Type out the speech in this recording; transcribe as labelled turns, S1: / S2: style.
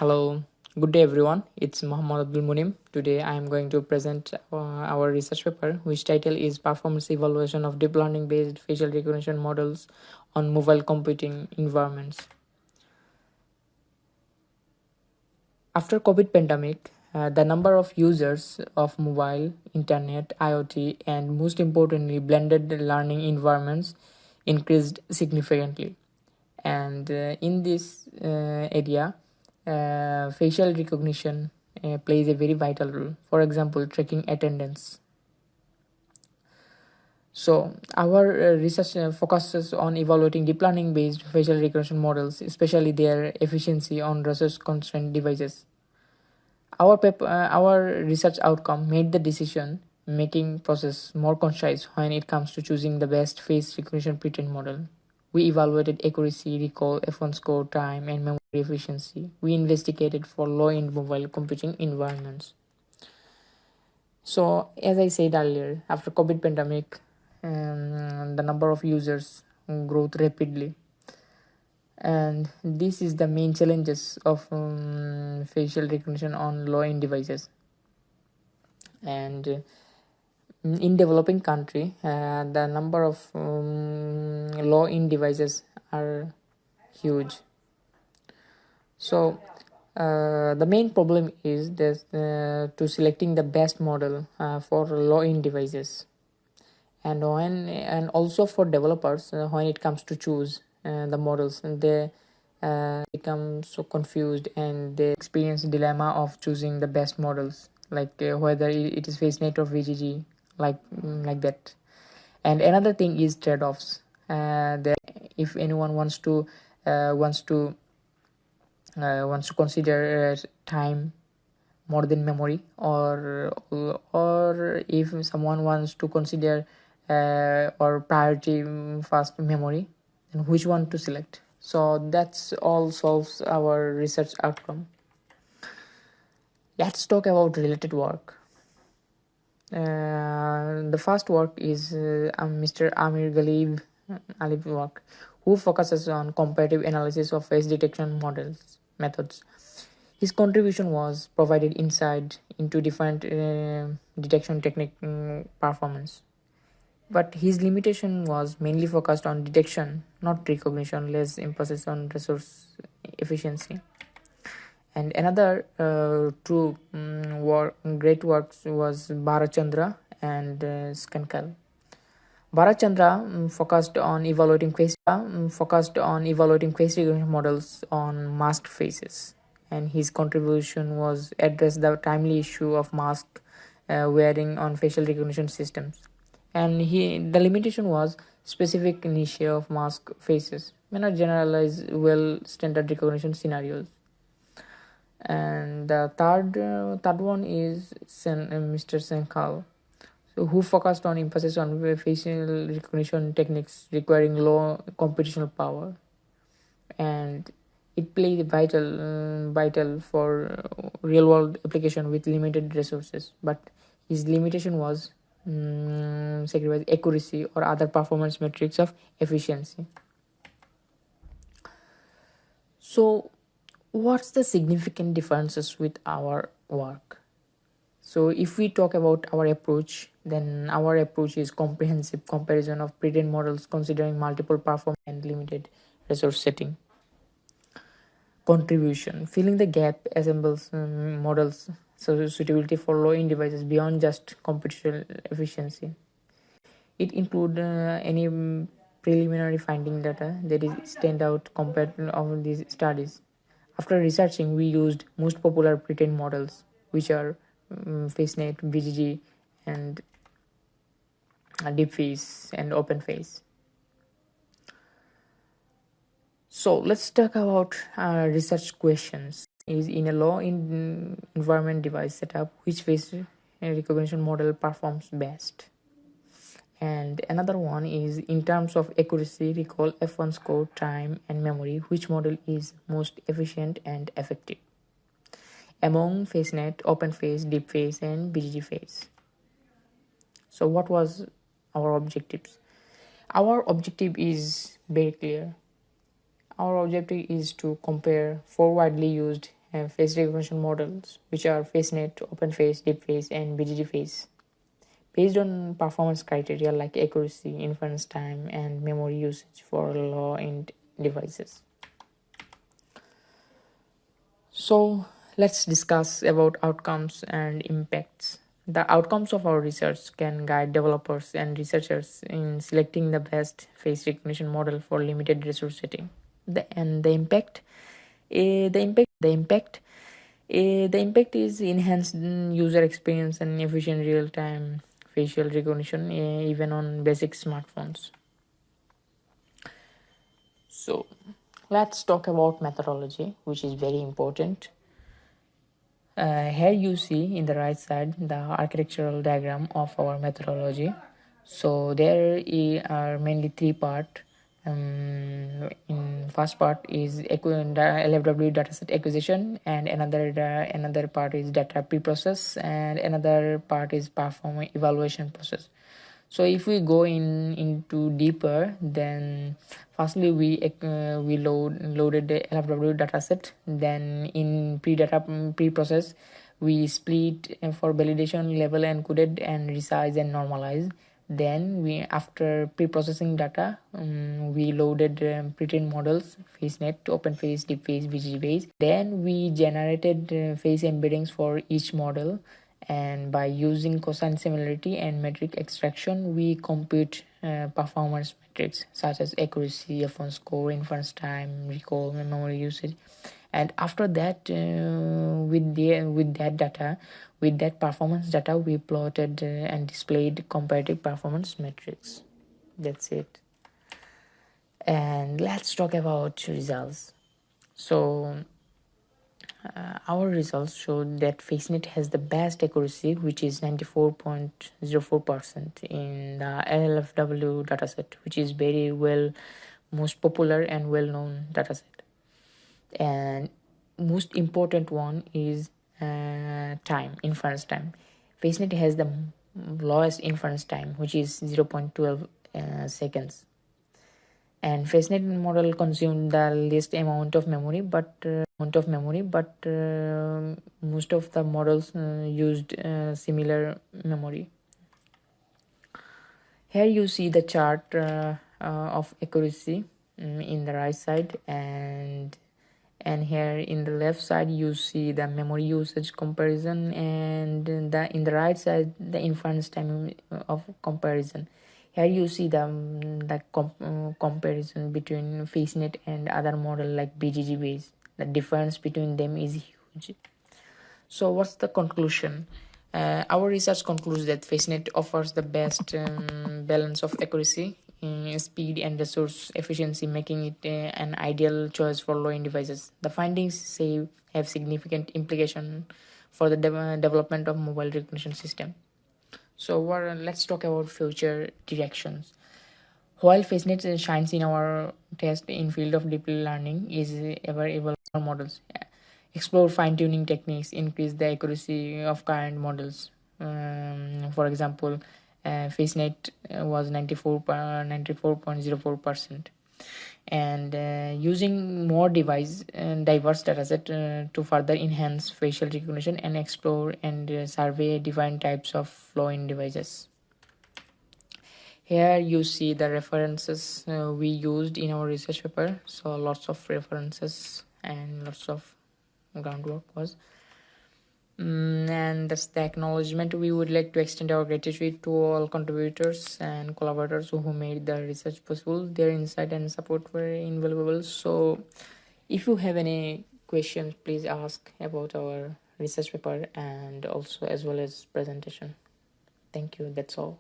S1: Hello, good day everyone. It's Abdul Munim. Today I am going to present our research paper, which title is Performance Evaluation of Deep Learning Based Facial Recognition Models on Mobile Computing Environments. After COVID pandemic, the number of users of mobile, internet, IoT, and most importantly blended learning environments increased significantly. And in this area, facial recognition plays a very vital role. For example, tracking attendance. So our research focuses on evaluating deep learning based facial recognition models, especially their efficiency on resource constrained devices. Our research outcome made the decision making process more concise when it comes to choosing the best face recognition pre-trained model. We evaluated accuracy, recall, F1 score, time, and memory efficiency. We investigated for low-end mobile computing environments. So, as I said earlier, after COVID pandemic, the number of users growth rapidly, and this is the main challenges of facial recognition on low-end devices. And in developing country, the number of low-end devices are huge. So the main problem is this, to selecting the best model for low-end devices, and also for developers when it comes to choose the models, and they become so confused and they experience dilemma of choosing the best models, like whether it is FaceNet or VGG, like that. And another thing is trade-offs. That if anyone wants to consider time more than memory, or if someone wants to consider or priority fast memory, then which one to select. So that's all solves our research outcome. Let's talk about related work. The first work is Mr. Amir Ghalib Alib work, who focuses on comparative analysis of face detection models methods. His contribution was provided insight into different detection technique performance, but his limitation was mainly focused on detection, not recognition, less emphasis on resource efficiency. And another great works was Bharachandra and Skankal. Bharachandra focused on evaluating face recognition models on masked faces, and his contribution was address the timely issue of mask wearing on facial recognition systems. And the limitation was specific niche of mask faces may not generalize well standard recognition scenarios. And the third one is Mr. Senkal, so who focused on emphasis on facial recognition techniques requiring low computational power, and it played vital for real world application with limited resources. But his limitation was sacrifice accuracy or other performance metrics of efficiency. So what's the significant differences with our work? So if we talk about our approach, then our approach is comprehensive comparison of pre-trained models considering multiple performance and limited resource setting. Contribution: filling the gap assembles models so suitability for low-end devices beyond just computational efficiency. It includes any preliminary finding data that is stand out compared to all these studies. After researching, we used most popular pre-trained models, which are FaceNet, BGG, and DeepFace and OpenFace. So let's talk about research questions. Is in a low environment device setup, which face recognition model performs best? And another one is in terms of accuracy, recall, F1 score, time, and memory, which model is most efficient and effective among FaceNet, OpenFace, DeepFace, and BGG Face? So what was our objectives? Our objective is very clear. Our objective is to compare four widely used face recognition models, which are FaceNet, OpenFace, DeepFace, and BGGFace, based on performance criteria like accuracy, inference time, and memory usage for low-end devices. So let's discuss about outcomes and impacts. The outcomes of our research can guide developers and researchers in selecting the best face recognition model for limited resource setting. The impact, the impact is enhanced user experience and efficient real-time facial recognition, even on basic smartphones. So let's talk about methodology, which is very important. Here you see in the right side the architectural diagram of our methodology. So there are mainly three parts. In first part is LFW dataset acquisition, and another part is data pre-process, and another part is perform evaluation process. So if we go into deeper, then firstly we loaded the LFW dataset. Then in pre-process we split for validation, level encoded and resize and normalize. Then we, after pre-processing data, we loaded pre-trained models, FaceNet, OpenFace, DeepFace, VGFace. Then we generated face embeddings for each model, and by using cosine similarity and metric extraction, we compute performance metrics such as accuracy, F1 score, inference time, recall, memory usage. And after that, with that performance data, we plotted and displayed comparative performance metrics. That's it. And let's talk about results. So our results showed that FaceNet has the best accuracy, which is 94.04% in the LFW dataset, which is very most popular and well-known dataset. And most important one is inference time. FaceNet has the lowest inference time, which is 0.12 seconds. And FaceNet model consumed the least amount of memory, but most of the models used similar memory. Here you see the chart of accuracy in the right side, and here in the left side you see the memory usage comparison, and in the right side the inference time of comparison. Here you see the comparison between FaceNet and other model like BGG-based. The difference between them is huge. So what's the conclusion? Our research concludes that FaceNet offers the best balance of accuracy, speed, and resource efficiency, making it an ideal choice for low-end devices. The findings have significant implication for the development of mobile recognition system. So let's talk about future directions. While FaceNet shines in our test in field of deep learning, is ever evolving models. Explore fine-tuning techniques, increase the accuracy of current models. For example, FaceNet was 94.04%, and using more diverse dataset to further enhance facial recognition and explore and survey different types of flow-in devices. Here you see the references we used in our research paper. So lots of references and lots of groundwork was. And that's the acknowledgement. We would like to extend our gratitude to all contributors and collaborators who made the research possible. Their insight and support were invaluable. So if you have any questions, please ask about our research paper and also as well as presentation. Thank you. That's all.